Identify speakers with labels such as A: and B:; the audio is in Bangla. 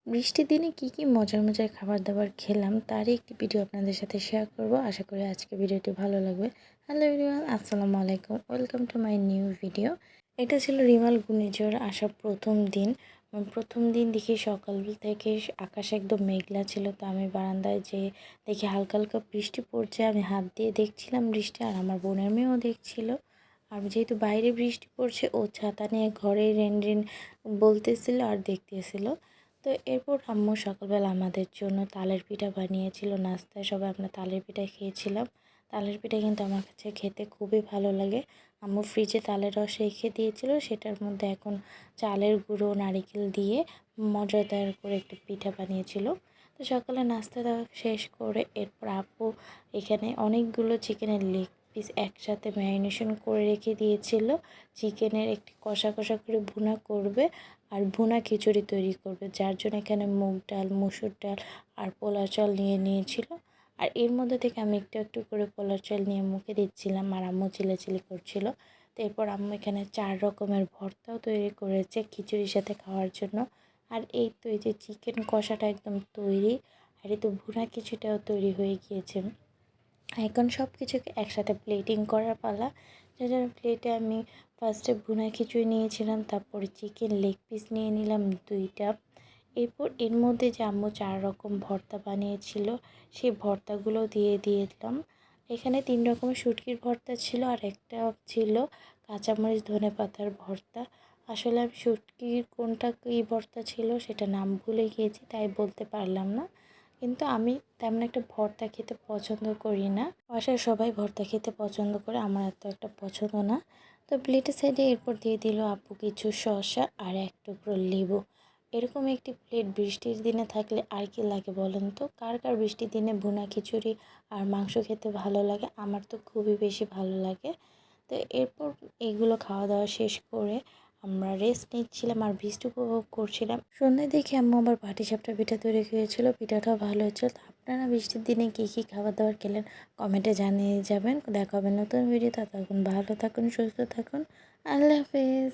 A: বৃষ্টির দিনে কি মজার মজার খাবার-দাবার খেলাম তারই একটি ভিডিও আপনাদের সাথে শেয়ার করব। আশা করি আজকে ভিডিওটি ভালো লাগবে। হ্যালো এভরিওয়ান, আসসালামু আলাইকুম। Welcome to my new video. এটা ছিল রিমাল ঘূর্ণিঝড় আসার প্রথম দিন। প্রথম দিন দেখি সকাল থেকে আকাশ একদম মেঘলা ছিল। তো আমি বারান্দায় যেয়ে দেখি হালকা হালকা বৃষ্টি পড়ছে। আমি হাত দিয়ে দেখছিলাম বৃষ্টি, আর আমার বোনের মেয়েও দেখছিল। আর যেহেতু বাইরে বৃষ্টি পড়ছে, ও ছাতা নিয়ে ঘরে রেন রেন বলতেছিল আর দেখতেছিল। তো এরপর আম্মু সকালবেলা আমাদের জন্য তালের পিঠা বানিয়েছিল নাস্তায়। সবাই আমরা তালের পিঠা খেয়েছিলাম। তালের পিঠা কিন্তু আমার কাছে খেতে খুবই ভালো লাগে। আম্মু ফ্রিজে তালের রস রেখে দিয়েছিল, সেটার মধ্যে এখন চালের গুঁড়ো নারিকেল দিয়ে মজাদার করে একটু পিঠা বানিয়েছিল। তো সকালে নাস্তা দেওয়া শেষ করে এরপর আপু এখানে অনেকগুলো চিকেনের লেগ পিস একসাথে ম্যারিনেশন করে রেখে দিয়েছিল। চিকেনের একটি কষা কষা করে ভুনা করবে আর ভুনা খিচুড়ি তৈরি করবে, যার জন্য এখানে মুগ ডাল, মসুর ডাল আর পোলাও চাল নিয়েছিল। আর এর মধ্যে থেকে আমি একটু একটু করে পোলাও চাল নিয়ে মুখে দিচ্ছিলাম, আর আম্মু চিলাচিলি করছিল। তো এরপর আম্মু এখানে 4 রকমের ভর্তাও তৈরি করেছে খিচুড়ির সাথে খাওয়ার জন্য। আর এই তো এই যে চিকেন কষাটা একদম তৈরি, আর এই তো ভুনা খিচুড়িটাও তৈরি হয়ে গিয়েছে। এখন সব কিছুকে একসাথে প্লেটিং করার পালা। যার জন্য প্লেটে আমি ফার্স্টে ভুনা খিচুড়ি নিয়েছিলাম, তারপরে চিকেন লেগ পিস নিয়ে নিলাম 2টা। এরপর এর মধ্যে যে আম্মু 4 রকম ভর্তা বানিয়েছিল, সেই ভর্তাগুলো দিয়ে দিলাম। এখানে 3 রকমের শুটকির ভর্তা ছিল, আর একটা ছিল কাঁচামরিচ ধনেপাতার ভর্তা। আসলে আমি শুটকির কোনটা কী ভর্তা ছিল সেটা নাম ভুলে গিয়েছি, তাই বলতে পারলাম না। কিন্তু আমি তেমন একটা ভর্তা খেতে পছন্দ করি না। বাসায় সবাই ভর্তা খেতে পছন্দ করে, আমার এত একটা পছন্দ না। তো প্লেটের সাইডে এরপর দিয়ে দিল আপু কিছু শসা আর এক টুকরো লেবু। এরকম একটি প্লেট বৃষ্টির দিনে থাকলে আর কি লাগে বলেন তো? কার কার বৃষ্টির দিনে ভুনা খিচুড়ি আর মাংস খেতে ভালো লাগে? আমার তো খুবই বেশি ভালো লাগে। তো এরপর এইগুলো খাওয়া দাওয়া শেষ করে আমরা রেস্ট নিচ্ছিলাম আর বৃষ্টি উপভোগ করছিলাম। সন্ধ্যায় দেখি আম্মু আবার পাটিসাপটা পিঠা তৈরি করেছিল, পিঠাটাও ভালো হয়েছিল। তো আপনারা বৃষ্টির দিনে কী খাবার দাবার খেলেন কমেন্টে জানিয়ে যাবেন। দেখা হবে নতুন ভিডিও, ততক্ষণ ভালো থাকুন, সুস্থ থাকুন। আল্লাহ হাফেজ।